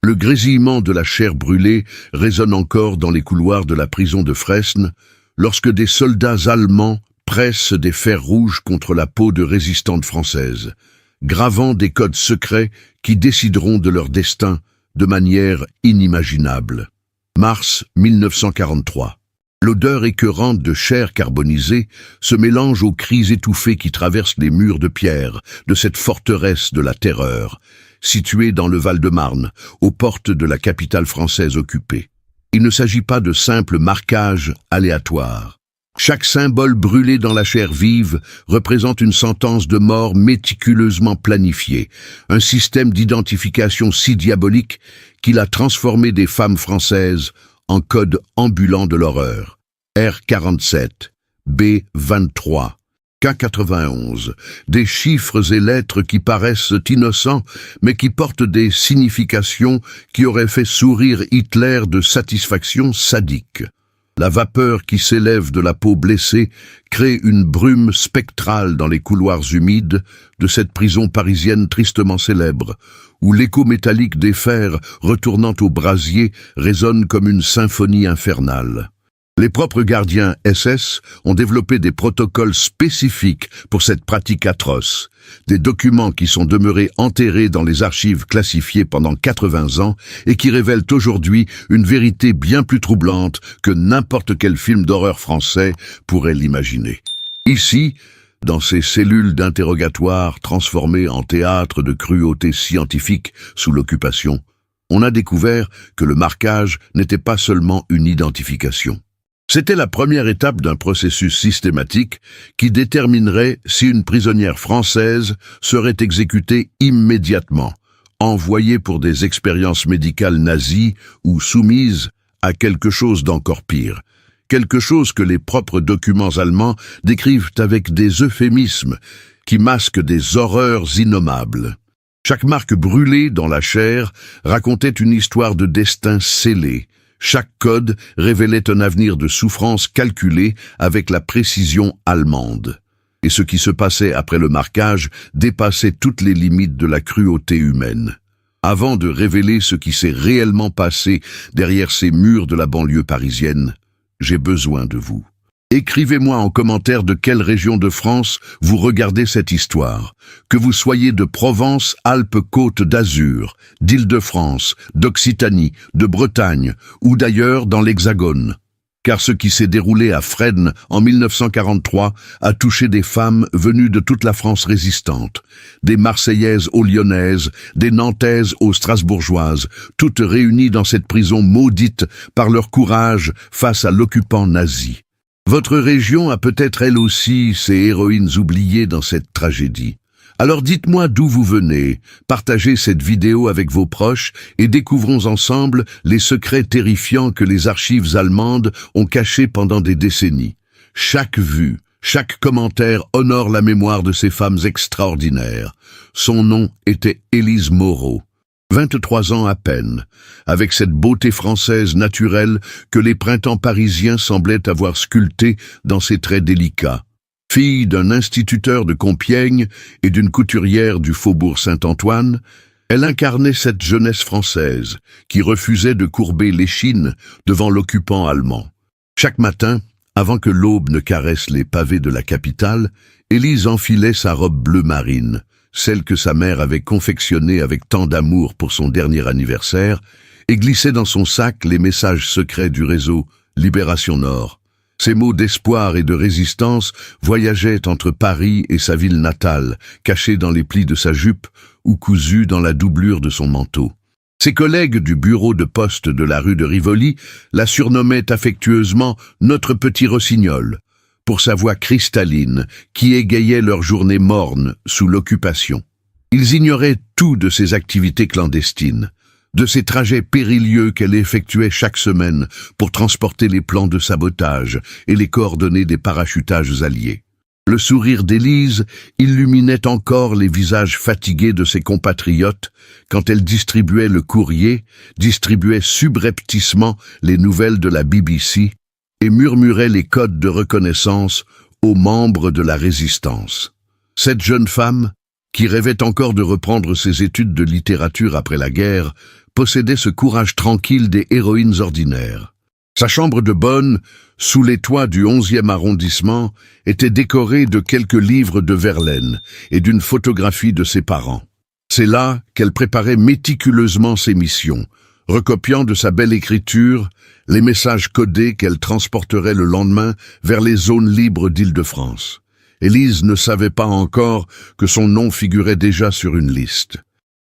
Le grésillement de la chair brûlée résonne encore dans les couloirs de la prison de Fresnes, lorsque des soldats allemands pressent des fers rouges contre la peau de résistantes françaises, gravant des codes secrets qui décideront de leur destin de manière inimaginable. Mars 1943. L'odeur écœurante de chair carbonisée se mélange aux cris étouffés qui traversent les murs de pierre de cette forteresse de la terreur, située dans le Val-de-Marne, aux portes de la capitale française occupée. Il ne s'agit pas de simples marquages aléatoires. Chaque symbole brûlé dans la chair vive représente une sentence de mort méticuleusement planifiée, un système d'identification si diabolique qu'il a transformé des femmes françaises en code ambulant de l'horreur. R47, B23, K91, des chiffres et lettres qui paraissent innocents, mais qui portent des significations qui auraient fait sourire Hitler de satisfaction sadique. La vapeur qui s'élève de la peau blessée crée une brume spectrale dans les couloirs humides de cette prison parisienne tristement célèbre, où l'écho métallique des fers retournant au brasier résonne comme une symphonie infernale. Les propres gardiens SS ont développé des protocoles spécifiques pour cette pratique atroce, des documents qui sont demeurés enterrés dans les archives classifiées pendant 80 ans et qui révèlent aujourd'hui une vérité bien plus troublante que n'importe quel film d'horreur français pourrait l'imaginer. Ici, dans ces cellules d'interrogatoire transformées en théâtre de cruauté scientifique sous l'occupation, on a découvert que le marquage n'était pas seulement une identification. C'était la première étape d'un processus systématique qui déterminerait si une prisonnière française serait exécutée immédiatement, envoyée pour des expériences médicales nazies ou soumise à quelque chose d'encore pire, quelque chose que les propres documents allemands décrivent avec des euphémismes qui masquent des horreurs innommables. Chaque marque brûlée dans la chair racontait une histoire de destin scellé. Chaque code révélait un avenir de souffrance calculé avec la précision allemande. Et ce qui se passait après le marquage dépassait toutes les limites de la cruauté humaine. Avant de révéler ce qui s'est réellement passé derrière ces murs de la banlieue parisienne, j'ai besoin de vous. Écrivez-moi en commentaire de quelle région de France vous regardez cette histoire, que vous soyez de Provence, Alpes, Côte d'Azur, d'Île-de-France, d'Occitanie, de Bretagne ou d'ailleurs dans l'Hexagone. Car ce qui s'est déroulé à Fresnes en 1943 a touché des femmes venues de toute la France résistante, des Marseillaises aux Lyonnaises, des Nantaises aux Strasbourgeoises, toutes réunies dans cette prison maudite par leur courage face à l'occupant nazi. Votre région a peut-être elle aussi ses héroïnes oubliées dans cette tragédie. Alors dites-moi d'où vous venez, partagez cette vidéo avec vos proches et découvrons ensemble les secrets terrifiants que les archives allemandes ont cachés pendant des décennies. Chaque vue, chaque commentaire honore la mémoire de ces femmes extraordinaires. Son nom était Élise Moreau. 23 ans à peine, avec cette beauté française naturelle que les printemps parisiens semblaient avoir sculptée dans ses traits délicats. Fille d'un instituteur de Compiègne et d'une couturière du faubourg Saint-Antoine, elle incarnait cette jeunesse française qui refusait de courber l'échine devant l'occupant allemand. Chaque matin, avant que l'aube ne caresse les pavés de la capitale, Élise enfilait sa robe bleu marine, celle que sa mère avait confectionnée avec tant d'amour pour son dernier anniversaire, et glissait dans son sac les messages secrets du réseau Libération Nord. Ces mots d'espoir et de résistance voyageaient entre Paris et sa ville natale, cachés dans les plis de sa jupe ou cousus dans la doublure de son manteau. Ses collègues du bureau de poste de la rue de Rivoli la surnommaient affectueusement « notre petit rossignol », pour sa voix cristalline qui égayait leurs journées mornes sous l'occupation. Ils ignoraient tout de ses activités clandestines, de ces trajets périlleux qu'elle effectuait chaque semaine pour transporter les plans de sabotage et les coordonnées des parachutages alliés. Le sourire d'Élise illuminait encore les visages fatigués de ses compatriotes quand elle distribuait le courrier, distribuait subrepticement les nouvelles de la BBC et murmurait les codes de reconnaissance aux membres de la résistance. Cette jeune femme, qui rêvait encore de reprendre ses études de littérature après la guerre, possédait ce courage tranquille des héroïnes ordinaires. Sa chambre de bonne, sous les toits du 11e arrondissement, était décorée de quelques livres de Verlaine et d'une photographie de ses parents. C'est là qu'elle préparait méticuleusement ses missions, recopiant de sa belle écriture les messages codés qu'elle transporterait le lendemain vers les zones libres d'Île-de-France. Élise ne savait pas encore que son nom figurait déjà sur une liste.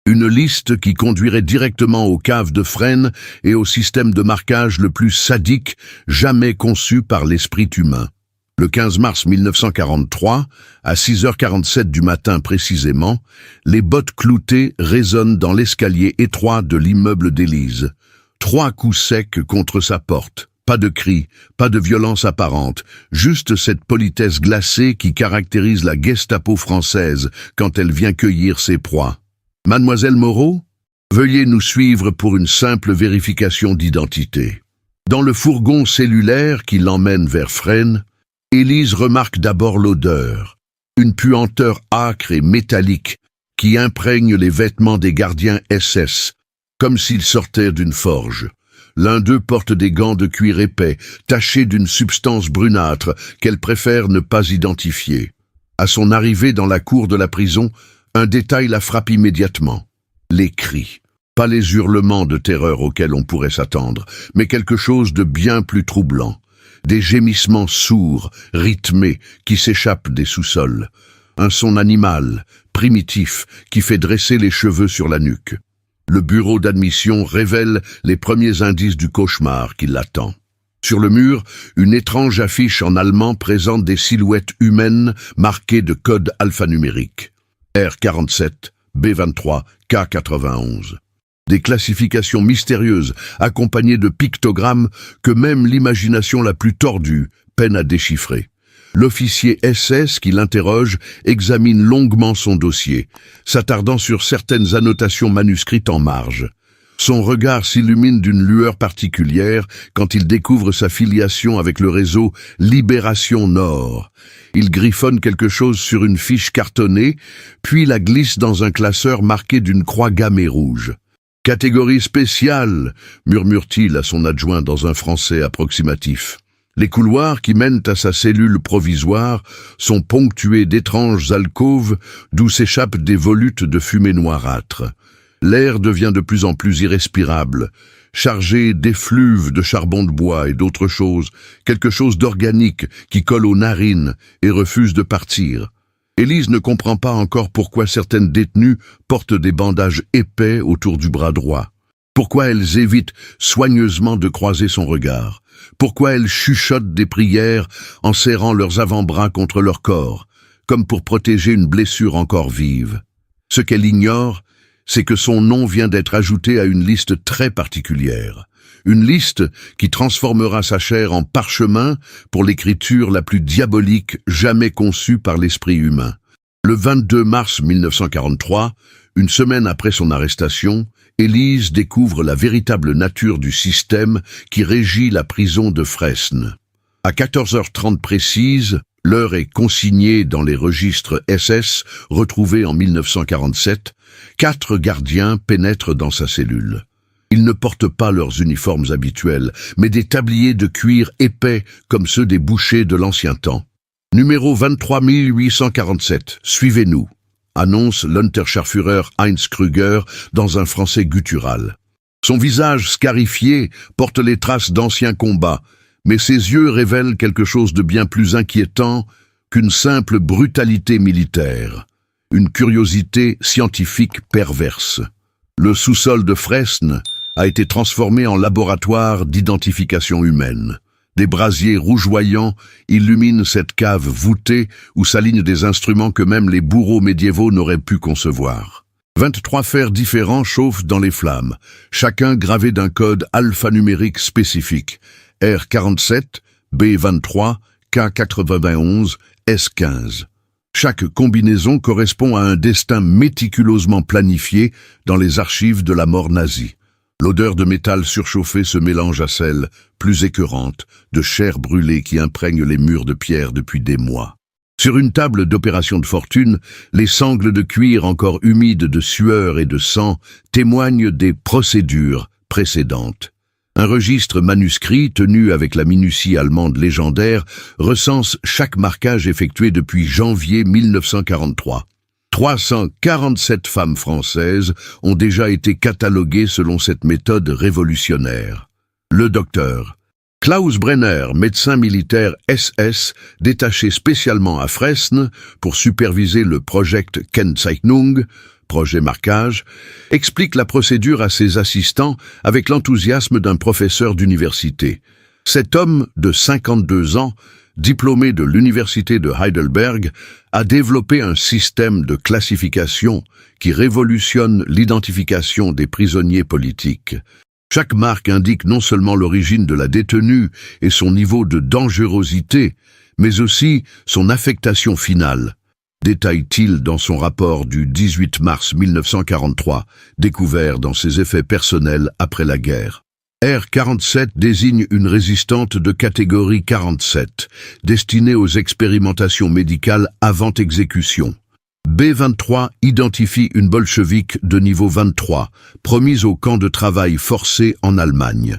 Une liste qui conduirait directement aux caves de Fresnes et au système de marquage le plus sadique jamais conçu par l'esprit humain. Le 15 mars 1943, à 6h47 du matin précisément, les bottes cloutées résonnent dans l'escalier étroit de l'immeuble d'Élise. 3 coups secs contre sa porte. Pas de cris, pas de violence apparente, juste cette politesse glacée qui caractérise la Gestapo française quand elle vient cueillir ses proies. Mademoiselle Moreau, veuillez nous suivre pour une simple vérification d'identité. Dans le fourgon cellulaire qui l'emmène vers Fresnes, Élise remarque d'abord l'odeur, une puanteur âcre et métallique qui imprègne les vêtements des gardiens SS, comme s'ils sortaient d'une forge. L'un d'eux porte des gants de cuir épais, tachés d'une substance brunâtre qu'elle préfère ne pas identifier. À son arrivée dans la cour de la prison, un détail la frappe immédiatement. Les cris. Pas les hurlements de terreur auxquels on pourrait s'attendre, mais quelque chose de bien plus troublant. Des gémissements sourds, rythmés, qui s'échappent des sous-sols. Un son animal, primitif, qui fait dresser les cheveux sur la nuque. Le bureau d'admission révèle les premiers indices du cauchemar qui l'attend. Sur le mur, une étrange affiche en allemand présente des silhouettes humaines marquées de codes alphanumériques. R47, B23, K91. Des classifications mystérieuses, accompagnées de pictogrammes que même l'imagination la plus tordue peine à déchiffrer. L'officier SS qui l'interroge examine longuement son dossier, s'attardant sur certaines annotations manuscrites en marge. Son regard s'illumine d'une lueur particulière quand il découvre sa filiation avec le réseau Libération Nord. Il griffonne quelque chose sur une fiche cartonnée, puis la glisse dans un classeur marqué d'une croix gammée rouge. « Catégorie spéciale » murmure-t-il à son adjoint dans un français approximatif. Les couloirs qui mènent à sa cellule provisoire sont ponctués d'étranges alcôves d'où s'échappent des volutes de fumée noirâtre. L'air devient de plus en plus irrespirable, chargé d'effluves de charbon de bois et d'autres choses, quelque chose d'organique qui colle aux narines et refuse de partir. Élise ne comprend pas encore pourquoi certaines détenues portent des bandages épais autour du bras droit. Pourquoi elles évitent soigneusement de croiser son regard. Pourquoi elles chuchotent des prières en serrant leurs avant-bras contre leur corps, comme pour protéger une blessure encore vive. Ce qu'elle ignore, c'est que son nom vient d'être ajouté à une liste très particulière. Une liste qui transformera sa chair en parchemin pour l'écriture la plus diabolique jamais conçue par l'esprit humain. Le 22 mars 1943, une semaine après son arrestation, Élise découvre la véritable nature du système qui régit la prison de Fresnes. À 14h30 précise, l'heure est consignée dans les registres SS retrouvés en 1947. 4 gardiens pénètrent dans sa cellule. Ils ne portent pas leurs uniformes habituels, mais des tabliers de cuir épais comme ceux des bouchers de l'ancien temps. Numéro 23847, suivez-nous, annonce l'Unterscharführer Heinz Krüger dans un français guttural. Son visage scarifié porte les traces d'anciens combats, mais ses yeux révèlent quelque chose de bien plus inquiétant qu'une simple brutalité militaire, une curiosité scientifique perverse. Le sous-sol de Fresnes a été transformé en laboratoire d'identification humaine. Des brasiers rougeoyants illuminent cette cave voûtée où s'alignent des instruments que même les bourreaux médiévaux n'auraient pu concevoir. 23 fers différents chauffent dans les flammes, chacun gravé d'un code alphanumérique spécifique. R47, B23, K91, S15. Chaque combinaison correspond à un destin méticuleusement planifié dans les archives de la mort nazie. L'odeur de métal surchauffé se mélange à celle, plus écœurante, de chair brûlée qui imprègne les murs de pierre depuis des mois. Sur une table d'opération de fortune, les sangles de cuir encore humides de sueur et de sang témoignent des procédures précédentes. Un registre manuscrit, tenu avec la minutie allemande légendaire, recense chaque marquage effectué depuis janvier 1943. 347 femmes françaises ont déjà été cataloguées selon cette méthode révolutionnaire. Le docteur Klaus Brenner, médecin militaire SS, détaché spécialement à Fresnes pour superviser le Project Kennzeichnung, projet marquage, explique la procédure à ses assistants avec l'enthousiasme d'un professeur d'université. Cet homme de 52 ans, diplômé de l'université de Heidelberg, a développé un système de classification qui révolutionne l'identification des prisonniers politiques. Chaque marque indique non seulement l'origine de la détenue et son niveau de dangerosité, mais aussi son affectation finale, détaille-t-il dans son rapport du 18 mars 1943, découvert dans ses effets personnels après la guerre. R47 désigne une résistante de catégorie 47, destinée aux expérimentations médicales avant exécution. B23 identifie une bolchevique de niveau 23, promise au camp de travail forcé en Allemagne.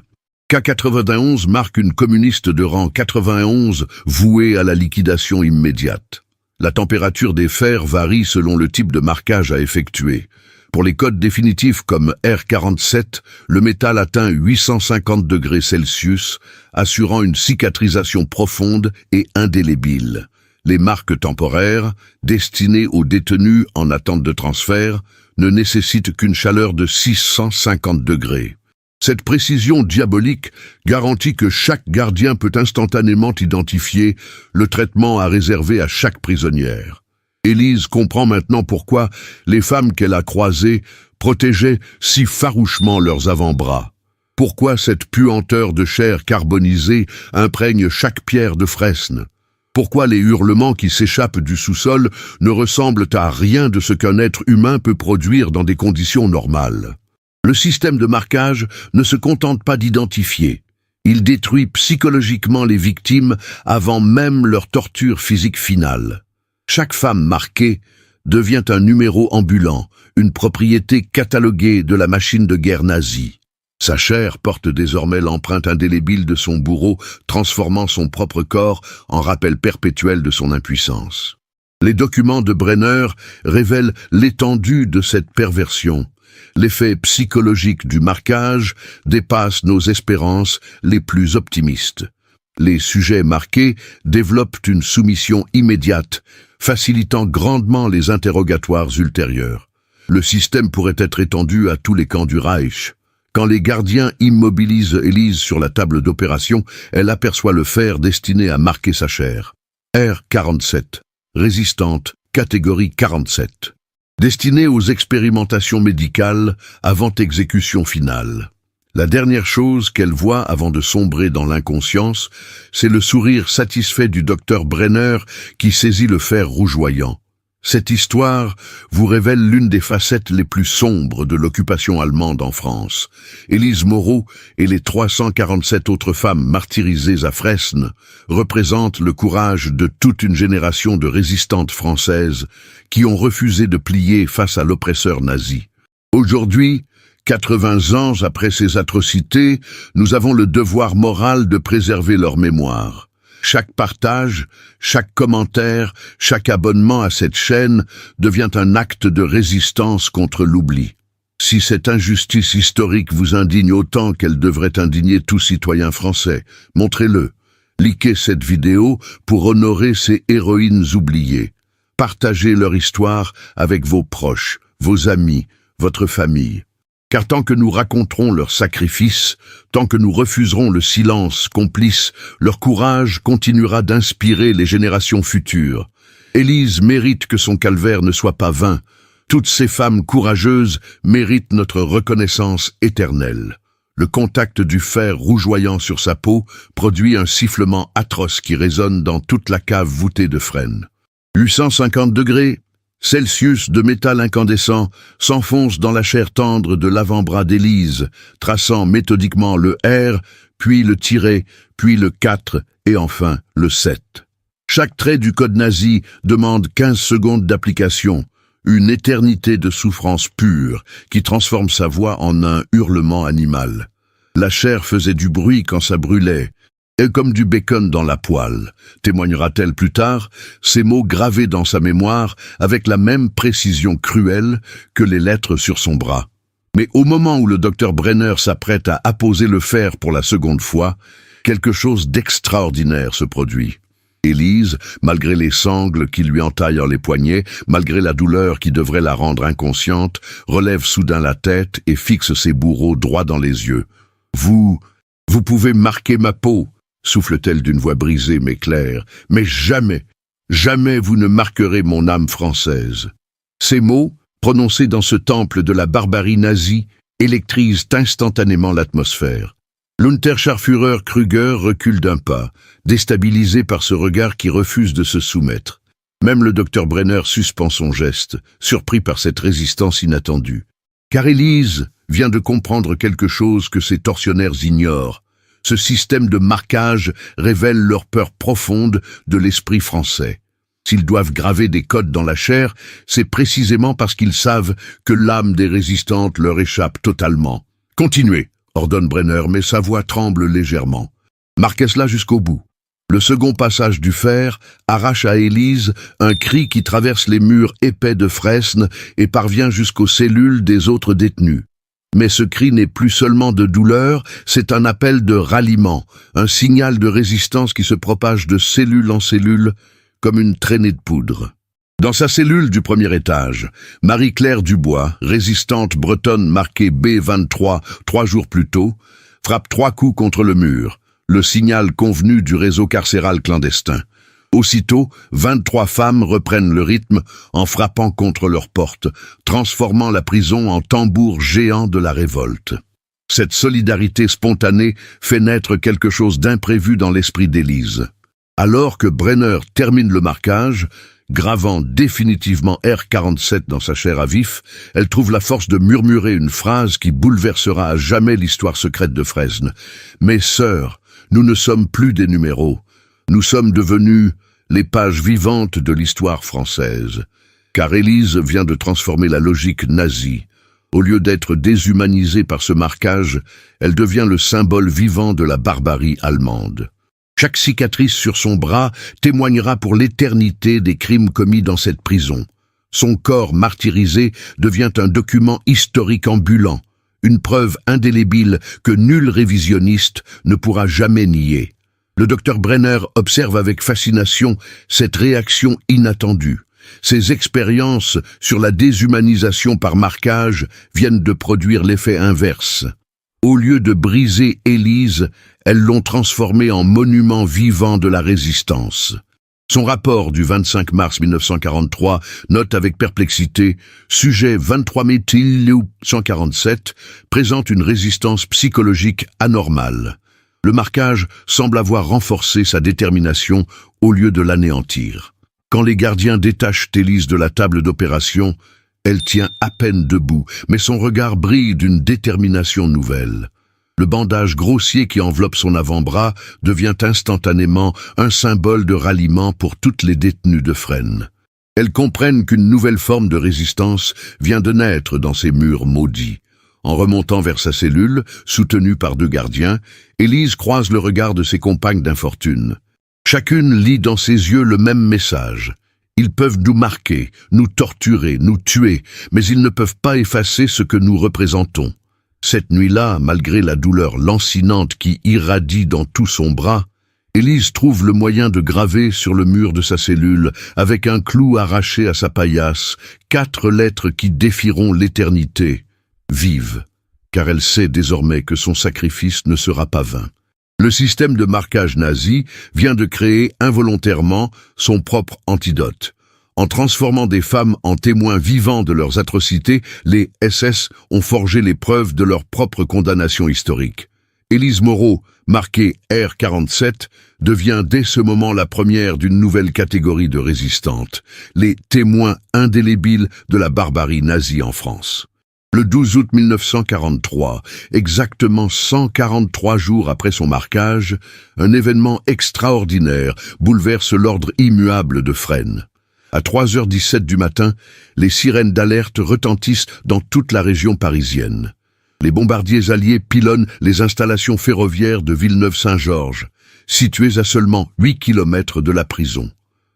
K91 marque une communiste de rang 91 vouée à la liquidation immédiate. La température des fers varie selon le type de marquage à effectuer. Pour les codes définitifs comme R47, le métal atteint 850 degrés Celsius, assurant une cicatrisation profonde et indélébile. Les marques temporaires, destinées aux détenus en attente de transfert, ne nécessitent qu'une chaleur de 650 degrés. Cette précision diabolique garantit que chaque gardien peut instantanément identifier le traitement à réserver à chaque prisonnière. Élise comprend maintenant pourquoi les femmes qu'elle a croisées protégeaient si farouchement leurs avant-bras. Pourquoi cette puanteur de chair carbonisée imprègne chaque pierre de Fresnes. Pourquoi les hurlements qui s'échappent du sous-sol ne ressemblent à rien de ce qu'un être humain peut produire dans des conditions normales. Le système de marquage ne se contente pas d'identifier. Il détruit psychologiquement les victimes avant même leur torture physique finale. Chaque femme marquée devient un numéro ambulant, une propriété cataloguée de la machine de guerre nazie. Sa chair porte désormais l'empreinte indélébile de son bourreau, transformant son propre corps en rappel perpétuel de son impuissance. Les documents de Brenner révèlent l'étendue de cette perversion. L'effet psychologique du marquage dépasse nos espérances les plus optimistes. Les sujets marqués développent une soumission immédiate, facilitant grandement les interrogatoires ultérieurs. Le système pourrait être étendu à tous les camps du Reich. Quand les gardiens immobilisent Élise sur la table d'opération, elle aperçoit le fer destiné à marquer sa chair. R47, résistante, catégorie 47. Destinée aux expérimentations médicales avant exécution finale. La dernière chose qu'elle voit avant de sombrer dans l'inconscience, c'est le sourire satisfait du docteur Brenner qui saisit le fer rougeoyant. Cette histoire vous révèle l'une des facettes les plus sombres de l'occupation allemande en France. Élise Moreau et les 347 autres femmes martyrisées à Fresnes représentent le courage de toute une génération de résistantes françaises qui ont refusé de plier face à l'oppresseur nazi. Aujourd'hui, 80 ans après ces atrocités, nous avons le devoir moral de préserver leur mémoire. Chaque partage, chaque commentaire, chaque abonnement à cette chaîne devient un acte de résistance contre l'oubli. Si cette injustice historique vous indigne autant qu'elle devrait indigner tout citoyen français, montrez-le. Likez cette vidéo pour honorer ces héroïnes oubliées. Partagez leur histoire avec vos proches, vos amis, votre famille. Car tant que nous raconterons leurs sacrifices, tant que nous refuserons le silence complice, leur courage continuera d'inspirer les générations futures. Élise mérite que son calvaire ne soit pas vain. Toutes ces femmes courageuses méritent notre reconnaissance éternelle. Le contact du fer rougeoyant sur sa peau produit un sifflement atroce qui résonne dans toute la cave voûtée de Fresnes. 850 degrés Celsius de métal incandescent s'enfonce dans la chair tendre de l'avant-bras d'Élise, traçant méthodiquement le R, puis le tiret, puis le 4 et enfin le 7. Chaque trait du code nazi demande 15 secondes d'application, une éternité de souffrance pure qui transforme sa voix en un hurlement animal. La chair faisait du bruit quand ça brûlait, et comme du bacon dans la poêle, témoignera-t-elle plus tard, ces mots gravés dans sa mémoire avec la même précision cruelle que les lettres sur son bras. Mais au moment où le docteur Brenner s'apprête à apposer le fer pour la seconde fois, quelque chose d'extraordinaire se produit. Élise, malgré les sangles qui lui entaillent les poignets, malgré la douleur qui devrait la rendre inconsciente, relève soudain la tête et fixe ses bourreaux droit dans les yeux. « Vous pouvez marquer ma peau !» souffle-t-elle d'une voix brisée mais claire, « mais jamais, jamais vous ne marquerez mon âme française. » Ces mots, prononcés dans ce temple de la barbarie nazie, électrisent instantanément l'atmosphère. L'Unterscharführer Krüger recule d'un pas, déstabilisé par ce regard qui refuse de se soumettre. Même le docteur Brenner suspend son geste, surpris par cette résistance inattendue. Car Élise vient de comprendre quelque chose que ces tortionnaires ignorent. Ce système de marquage révèle leur peur profonde de l'esprit français. S'ils doivent graver des codes dans la chair, c'est précisément parce qu'ils savent que l'âme des résistantes leur échappe totalement. « Continuez !» ordonne Brenner, mais sa voix tremble légèrement. « Marquez cela jusqu'au bout. » Le second passage du fer arrache à Élise un cri qui traverse les murs épais de Fresnes et parvient jusqu'aux cellules des autres détenus. Mais ce cri n'est plus seulement de douleur, c'est un appel de ralliement, un signal de résistance qui se propage de cellule en cellule comme une traînée de poudre. Dans sa cellule du premier étage, Marie-Claire Dubois, résistante bretonne marquée B23 3 jours plus tôt, frappe 3 coups contre le mur, le signal convenu du réseau carcéral clandestin. Aussitôt, 23 femmes reprennent le rythme en frappant contre leurs portes, transformant la prison en tambour géant de la révolte. Cette solidarité spontanée fait naître quelque chose d'imprévu dans l'esprit d'Élise. Alors que Brenner termine le marquage, gravant définitivement R47 dans sa chair à vif, elle trouve la force de murmurer une phrase qui bouleversera à jamais l'histoire secrète de Fresnes. « Mes sœurs, nous ne sommes plus des numéros. Nous sommes devenus les pages vivantes de l'histoire française. » Car Élise vient de transformer la logique nazie. Au lieu d'être déshumanisée par ce marquage, elle devient le symbole vivant de la barbarie allemande. Chaque cicatrice sur son bras témoignera pour l'éternité des crimes commis dans cette prison. Son corps martyrisé devient un document historique ambulant, une preuve indélébile que nul révisionniste ne pourra jamais nier. Le docteur Brenner observe avec fascination cette réaction inattendue. Ces expériences sur la déshumanisation par marquage viennent de produire l'effet inverse. Au lieu de briser Élise, elles l'ont transformée en monument vivant de la résistance. Son rapport du 25 mars 1943 note avec perplexité « Sujet 23 147 présente une résistance psychologique anormale. Le marquage semble avoir renforcé sa détermination au lieu de l'anéantir. Quand les gardiens détachent Élise de la table d'opération, elle tient à peine debout, mais son regard brille d'une détermination nouvelle. Le bandage grossier qui enveloppe son avant-bras devient instantanément un symbole de ralliement pour toutes les détenues de Fresnes. Elles comprennent qu'une nouvelle forme de résistance vient de naître dans ces murs maudits. En remontant vers sa cellule, soutenue par 2 gardiens, Élise croise le regard de ses compagnes d'infortune. Chacune lit dans ses yeux le même message. Ils peuvent nous marquer, nous torturer, nous tuer, mais ils ne peuvent pas effacer ce que nous représentons. Cette nuit-là, malgré la douleur lancinante qui irradie dans tout son bras, Élise trouve le moyen de graver sur le mur de sa cellule, avec un clou arraché à sa paillasse, 4 lettres qui défieront l'éternité. Vive, car elle sait désormais que son sacrifice ne sera pas vain. Le système de marquage nazi vient de créer involontairement son propre antidote. En transformant des femmes en témoins vivants de leurs atrocités, les SS ont forgé les preuves de leur propre condamnation historique. Élise Moreau, marquée R47, devient dès ce moment la première d'une nouvelle catégorie de résistantes, les témoins indélébiles de la barbarie nazie en France. Le 12 août 1943, exactement 143 jours après son marquage, un événement extraordinaire bouleverse l'ordre immuable de Fresnes. À 3h17 du matin, les sirènes d'alerte retentissent dans toute la région parisienne. Les bombardiers alliés pilonnent les installations ferroviaires de Villeneuve-Saint-Georges, situées à seulement 8 kilomètres de la prison.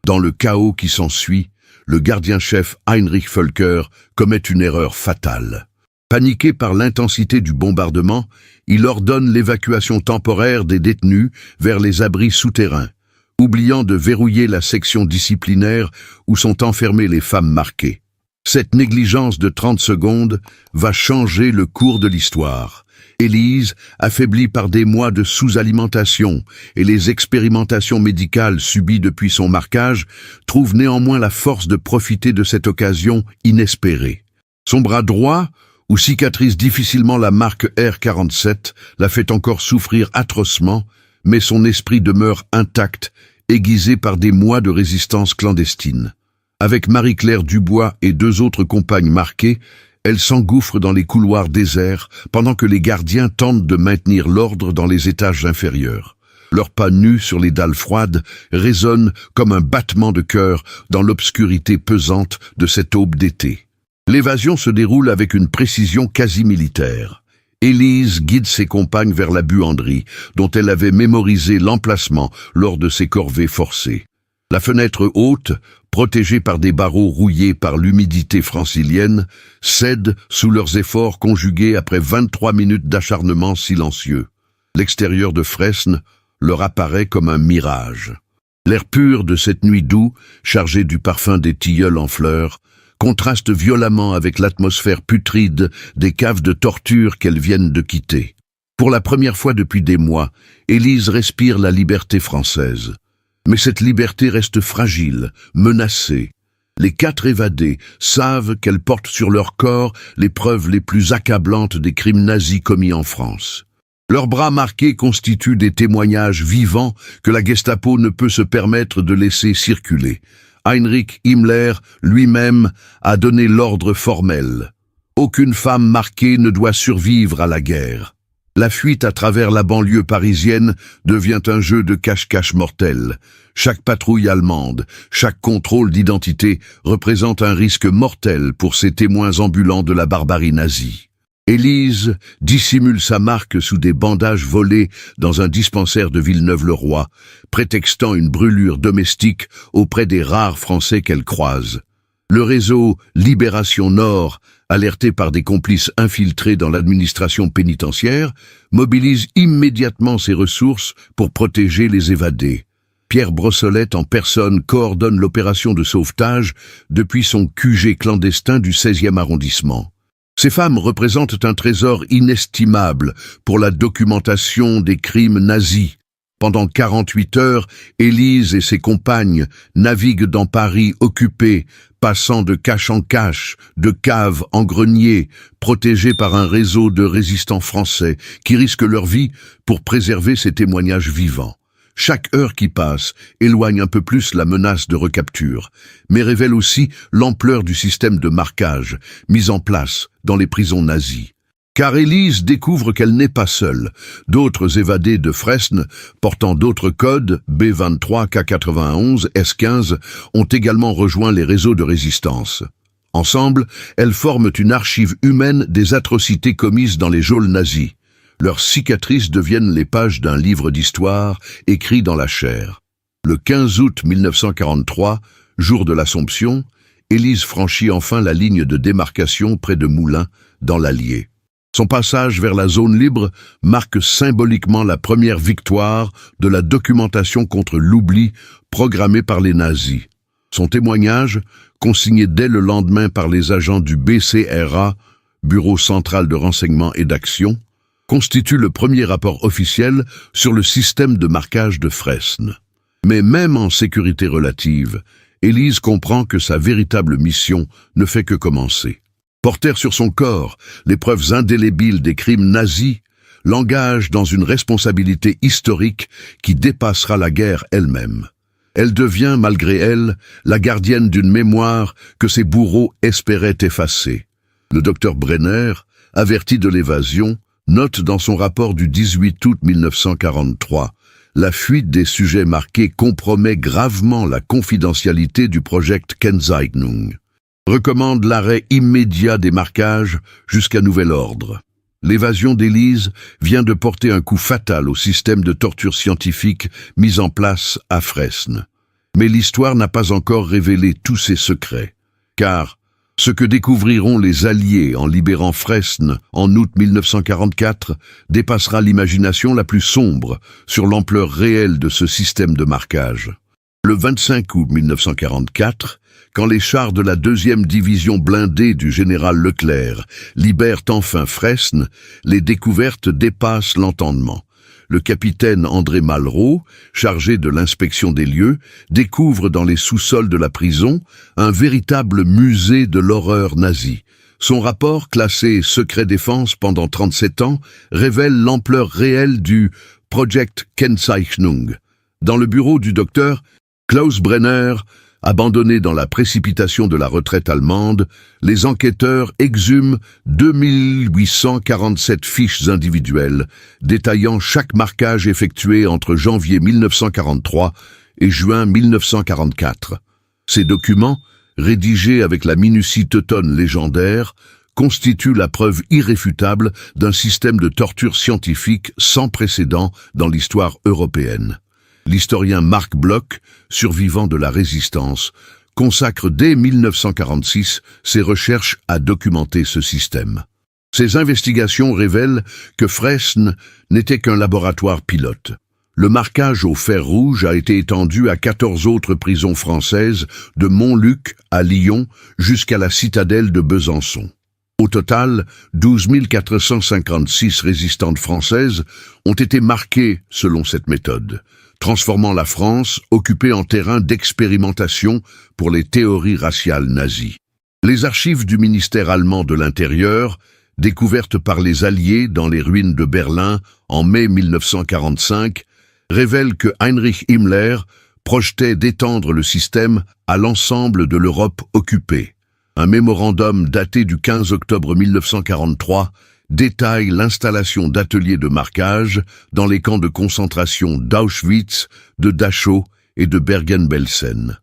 Dans le chaos qui s'ensuit, le gardien-chef Heinrich Völker commet une erreur fatale. Paniqué par l'intensité du bombardement, il ordonne l'évacuation temporaire des détenus vers les abris souterrains, oubliant de verrouiller la section disciplinaire où sont enfermées les femmes marquées. Cette négligence de 30 secondes va changer le cours de l'histoire. Élise, affaiblie par des mois de sous-alimentation et les expérimentations médicales subies depuis son marquage, trouve néanmoins la force de profiter de cette occasion inespérée. Son bras droit, où cicatrise difficilement la marque R47, la fait encore souffrir atrocement, mais son esprit demeure intact, aiguisé par des mois de résistance clandestine. Avec Marie-Claire Dubois et 2 autres compagnes marquées, elle s'engouffre dans les couloirs déserts pendant que les gardiens tentent de maintenir l'ordre dans les étages inférieurs. Leurs pas nus sur les dalles froides résonnent comme un battement de cœur dans l'obscurité pesante de cette aube d'été. L'évasion se déroule avec une précision quasi militaire. Élise guide ses compagnes vers la buanderie, dont elle avait mémorisé l'emplacement lors de ses corvées forcées. La fenêtre haute, protégée par des barreaux rouillés par l'humidité francilienne, cède sous leurs efforts conjugués après 23 minutes d'acharnement silencieux. L'extérieur de Fresnes leur apparaît comme un mirage. L'air pur de cette nuit doux, chargé du parfum des tilleuls en fleurs, contraste violemment avec l'atmosphère putride des caves de torture qu'elles viennent de quitter. Pour la première fois depuis des mois, Élise respire la liberté française. Mais cette liberté reste fragile, menacée. Les 4 évadés savent qu'elles portent sur leur corps les preuves les plus accablantes des crimes nazis commis en France. Leurs bras marqués constituent des témoignages vivants que la Gestapo ne peut se permettre de laisser circuler. Heinrich Himmler lui-même a donné l'ordre formel. Aucune femme marquée ne doit survivre à la guerre. La fuite à travers la banlieue parisienne devient un jeu de cache-cache mortel. Chaque patrouille allemande, chaque contrôle d'identité représente un risque mortel pour ces témoins ambulants de la barbarie nazie. Élise dissimule sa marque sous des bandages volés dans un dispensaire de Villeneuve-le-Roi, prétextant une brûlure domestique auprès des rares Français qu'elle croise. Le réseau Libération Nord, alerté par des complices infiltrés dans l'administration pénitentiaire, mobilise immédiatement ses ressources pour protéger les évadés. Pierre Brossolette en personne coordonne l'opération de sauvetage depuis son QG clandestin du 16e arrondissement. Ces femmes représentent un trésor inestimable pour la documentation des crimes nazis. Pendant 48 heures, Élise et ses compagnes naviguent dans Paris occupées, passant de cache en cache, de cave en grenier, protégées par un réseau de résistants français qui risquent leur vie pour préserver ces témoignages vivants. Chaque heure qui passe éloigne un peu plus la menace de recapture, mais révèle aussi l'ampleur du système de marquage mis en place dans les prisons nazies. Car Élise découvre qu'elle n'est pas seule. D'autres évadés de Fresnes, portant d'autres codes, B23, K91, S15, ont également rejoint les réseaux de résistance. Ensemble, elles forment une archive humaine des atrocités commises dans les geôles nazies. Leurs cicatrices deviennent les pages d'un livre d'histoire écrit dans la chair. Le 15 août 1943, jour de l'Assomption, Élise franchit enfin la ligne de démarcation près de Moulins, dans l'Allier. Son passage vers la zone libre marque symboliquement la première victoire de la documentation contre l'oubli programmée par les nazis. Son témoignage, consigné dès le lendemain par les agents du BCRA, Bureau central de renseignement et d'action, constitue le premier rapport officiel sur le système de marquage de Fresnes. Mais même en sécurité relative, Élise comprend que sa véritable mission ne fait que commencer. Porter sur son corps les preuves indélébiles des crimes nazis l'engage dans une responsabilité historique qui dépassera la guerre elle-même. Elle devient, malgré elle, la gardienne d'une mémoire que ses bourreaux espéraient effacer. Le docteur Brenner, averti de l'évasion, note dans son rapport du 18 août 1943 « La fuite des sujets marqués compromet gravement la confidentialité du project Kennzeichnung. Recommande l'arrêt immédiat des marquages jusqu'à nouvel ordre. » L'évasion d'Élise vient de porter un coup fatal au système de torture scientifique mis en place à Fresnes. Mais l'histoire n'a pas encore révélé tous ses secrets, car ce que découvriront les Alliés en libérant Fresnes en août 1944 dépassera l'imagination la plus sombre sur l'ampleur réelle de ce système de marquage. Le 25 août 1944, quand les chars de la 2e division blindée du général Leclerc libèrent enfin Fresnes, les découvertes dépassent l'entendement. Le capitaine André Malraux, chargé de l'inspection des lieux, découvre dans les sous-sols de la prison un véritable musée de l'horreur nazie. Son rapport, classé secret défense pendant 37 ans, révèle l'ampleur réelle du Project Kennzeichnung. Dans le bureau du docteur Klaus Brenner, abandonné dans la précipitation de la retraite allemande, les enquêteurs exhument 2847 fiches individuelles, détaillant chaque marquage effectué entre janvier 1943 et juin 1944. Ces documents, rédigés avec la minutie teutonne légendaire, constituent la preuve irréfutable d'un système de torture scientifique sans précédent dans l'histoire européenne. L'historien Marc Bloch, survivant de la Résistance, consacre dès 1946 ses recherches à documenter ce système. Ses investigations révèlent que Fresnes n'était qu'un laboratoire pilote. Le marquage au fer rouge a été étendu à 14 autres prisons françaises, de Montluc à Lyon jusqu'à la citadelle de Besançon. Au total, 12 456 résistantes françaises ont été marquées selon cette méthode, transformant la France occupée en terrain d'expérimentation pour les théories raciales nazies. Les archives du ministère allemand de l'Intérieur, découvertes par les Alliés dans les ruines de Berlin en mai 1945, révèlent que Heinrich Himmler projetait d'étendre le système à l'ensemble de l'Europe occupée. Un mémorandum daté du 15 octobre 1943 détaille l'installation d'ateliers de marquage dans les camps de concentration d'Auschwitz, de Dachau et de Bergen-Belsen.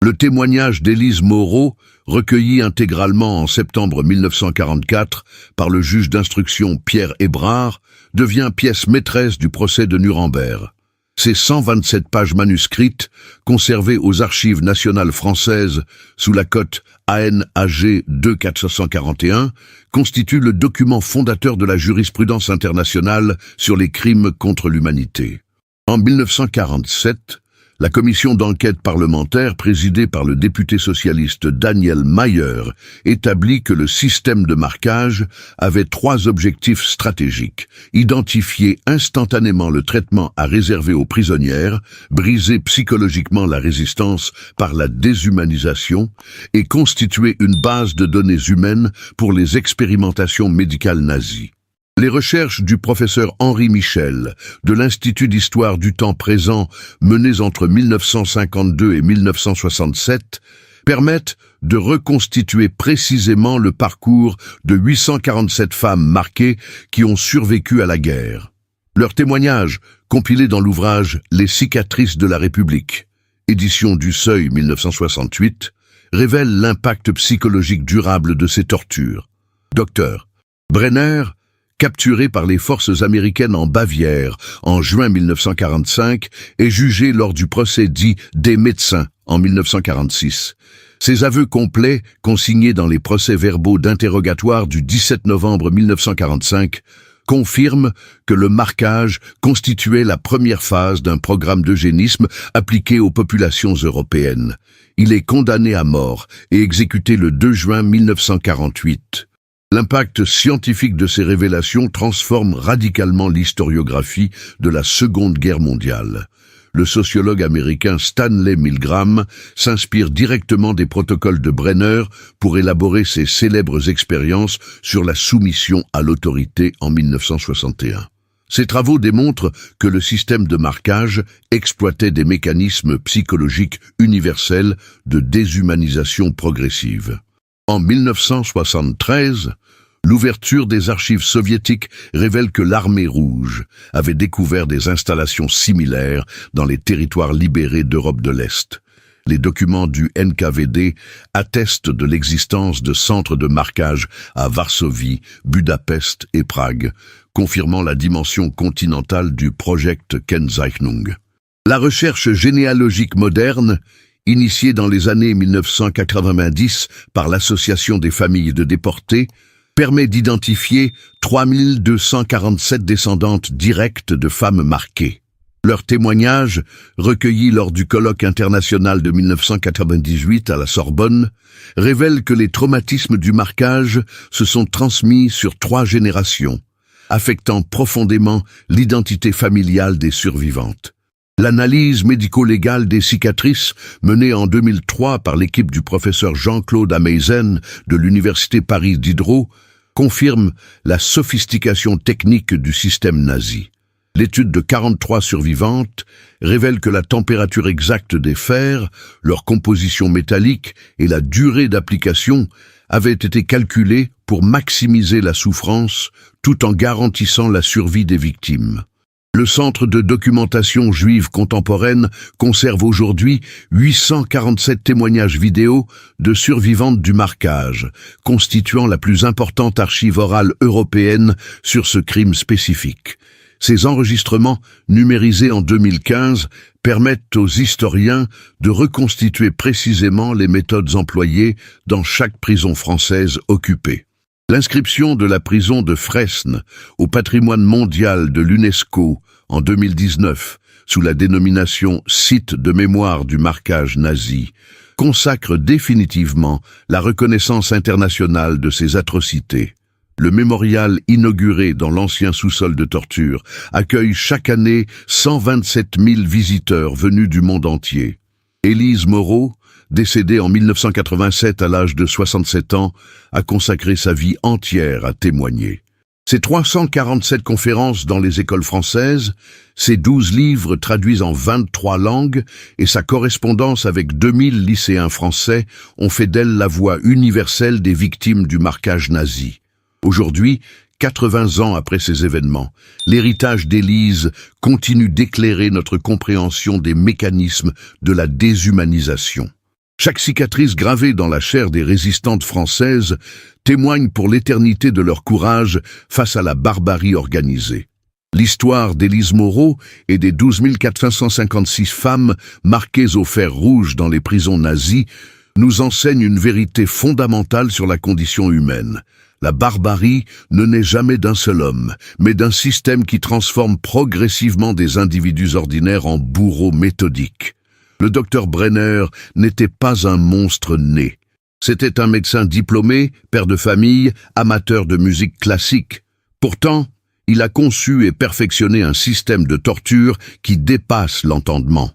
Le témoignage d'Élise Moreau, recueilli intégralement en septembre 1944 par le juge d'instruction Pierre Hébrard, devient pièce maîtresse du procès de Nuremberg. Ces 127 pages manuscrites, conservées aux Archives nationales françaises sous la cote ANAG 2441, constituent le document fondateur de la jurisprudence internationale sur les crimes contre l'humanité. En 1947, la commission d'enquête parlementaire présidée par le député socialiste Daniel Mayer établit que le système de marquage avait 3 objectifs stratégiques: identifier instantanément le traitement à réserver aux prisonnières, briser psychologiquement la résistance par la déshumanisation et constituer une base de données humaines pour les expérimentations médicales nazies. Les recherches du professeur Henri Michel de l'Institut d'histoire du temps présent menées entre 1952 et 1967 permettent de reconstituer précisément le parcours de 847 femmes marquées qui ont survécu à la guerre. Leurs témoignages, compilés dans l'ouvrage « Les cicatrices de la République », édition du Seuil 1968, révèlent l'impact psychologique durable de ces tortures. Dr. Brenner, capturé par les forces américaines en Bavière en juin 1945, est jugé lors du procès dit des médecins en 1946. Ses aveux complets, consignés dans les procès-verbaux d'interrogatoire du 17 novembre 1945, confirment que le marquage constituait la première phase d'un programme d'eugénisme appliqué aux populations européennes. Il est condamné à mort et exécuté le 2 juin 1948. L'impact scientifique de ces révélations transforme radicalement l'historiographie de la Seconde Guerre mondiale. Le sociologue américain Stanley Milgram s'inspire directement des protocoles de Brenner pour élaborer ses célèbres expériences sur la soumission à l'autorité en 1961. Ces travaux démontrent que le système de marquage exploitait des mécanismes psychologiques universels de déshumanisation progressive. En 1973, l'ouverture des archives soviétiques révèle que l'armée rouge avait découvert des installations similaires dans les territoires libérés d'Europe de l'Est. Les documents du NKVD attestent de l'existence de centres de marquage à Varsovie, Budapest et Prague, confirmant la dimension continentale du Project Kennzeichnung. La recherche généalogique moderne, initiée dans les années 1990 par l'Association des familles de déportés, permet d'identifier 3247 descendantes directes de femmes marquées. Leurs témoignages, recueillis lors du colloque international de 1998 à la Sorbonne, révèlent que les traumatismes du marquage se sont transmis sur 3 générations, affectant profondément l'identité familiale des survivantes. L'analyse médico-légale des cicatrices, menée en 2003 par l'équipe du professeur Jean-Claude Ameisen de l'Université Paris Diderot, confirme la sophistication technique du système nazi. L'étude de 43 survivantes révèle que la température exacte des fers, leur composition métallique et la durée d'application avaient été calculées pour maximiser la souffrance tout en garantissant la survie des victimes. Le Centre de documentation juive contemporaine conserve aujourd'hui 847 témoignages vidéo de survivantes du marquage, constituant la plus importante archive orale européenne sur ce crime spécifique. Ces enregistrements, numérisés en 2015, permettent aux historiens de reconstituer précisément les méthodes employées dans chaque prison française occupée. L'inscription de la prison de Fresnes au patrimoine mondial de l'UNESCO en 2019, sous la dénomination « Site de mémoire du marquage nazi », consacre définitivement la reconnaissance internationale de ces atrocités. Le mémorial inauguré dans l'ancien sous-sol de torture accueille chaque année 127 000 visiteurs venus du monde entier. Élise Moreau, décédée en 1987 à l'âge de 67 ans, a consacré sa vie entière à témoigner. Ses 347 conférences dans les écoles françaises, ses 12 livres traduits en 23 langues et sa correspondance avec 2000 lycéens français ont fait d'elle la voix universelle des victimes du marquage nazi. Aujourd'hui, 80 ans après ces événements, l'héritage d'Élise continue d'éclairer notre compréhension des mécanismes de la déshumanisation. Chaque cicatrice gravée dans la chair des résistantes françaises témoigne pour l'éternité de leur courage face à la barbarie organisée. L'histoire d'Élise Moreau et des 12 456 femmes marquées au fer rouge dans les prisons nazies nous enseigne une vérité fondamentale sur la condition humaine. La barbarie ne naît jamais d'un seul homme, mais d'un système qui transforme progressivement des individus ordinaires en bourreaux méthodiques. Le docteur Brenner n'était pas un monstre né. C'était un médecin diplômé, père de famille, amateur de musique classique. Pourtant, il a conçu et perfectionné un système de torture qui dépasse l'entendement.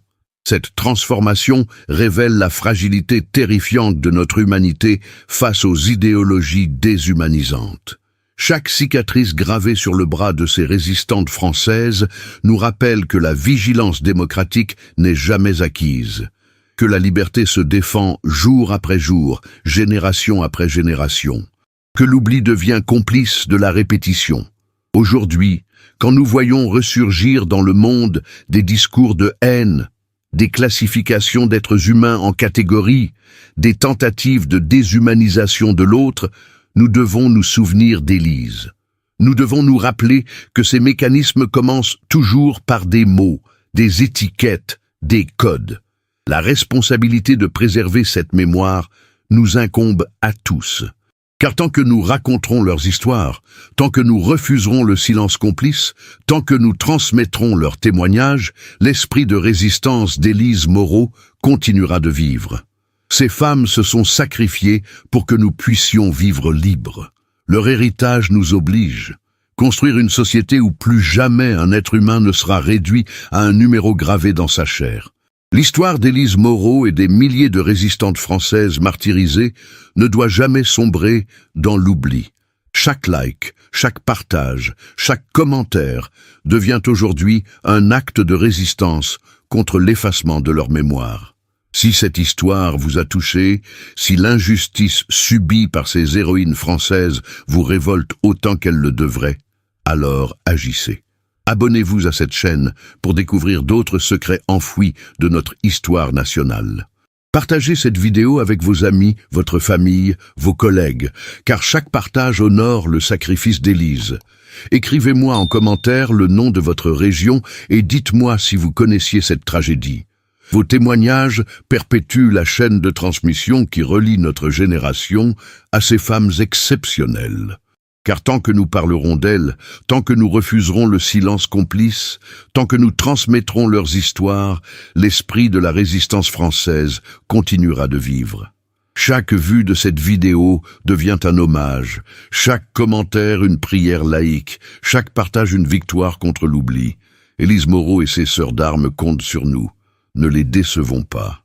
Cette transformation révèle la fragilité terrifiante de notre humanité face aux idéologies déshumanisantes. Chaque cicatrice gravée sur le bras de ces résistantes françaises nous rappelle que la vigilance démocratique n'est jamais acquise, que la liberté se défend jour après jour, génération après génération, que l'oubli devient complice de la répétition. Aujourd'hui, quand nous voyons ressurgir dans le monde des discours de haine, des classifications d'êtres humains en catégories, des tentatives de déshumanisation de l'autre, nous devons nous souvenir d'Élise. Nous devons nous rappeler que ces mécanismes commencent toujours par des mots, des étiquettes, des codes. La responsabilité de préserver cette mémoire nous incombe à tous. Car tant que nous raconterons leurs histoires, tant que nous refuserons le silence complice, tant que nous transmettrons leurs témoignages, l'esprit de résistance d'Élise Moreau continuera de vivre. Ces femmes se sont sacrifiées pour que nous puissions vivre libres. Leur héritage nous oblige. Construire une société où plus jamais un être humain ne sera réduit à un numéro gravé dans sa chair. L'histoire d'Élise Moreau et des milliers de résistantes françaises martyrisées ne doit jamais sombrer dans l'oubli. Chaque like, chaque partage, chaque commentaire devient aujourd'hui un acte de résistance contre l'effacement de leur mémoire. Si cette histoire vous a touché, si l'injustice subie par ces héroïnes françaises vous révolte autant qu'elle le devrait, alors agissez. Abonnez-vous à cette chaîne pour découvrir d'autres secrets enfouis de notre histoire nationale. Partagez cette vidéo avec vos amis, votre famille, vos collègues, car chaque partage honore le sacrifice d'Élise. Écrivez-moi en commentaire le nom de votre région et dites-moi si vous connaissiez cette tragédie. Vos témoignages perpétuent la chaîne de transmission qui relie notre génération à ces femmes exceptionnelles. Car tant que nous parlerons d'elles, tant que nous refuserons le silence complice, tant que nous transmettrons leurs histoires, l'esprit de la résistance française continuera de vivre. Chaque vue de cette vidéo devient un hommage, chaque commentaire une prière laïque, chaque partage une victoire contre l'oubli. Élise Moreau et ses sœurs d'armes comptent sur nous. Ne les décevons pas.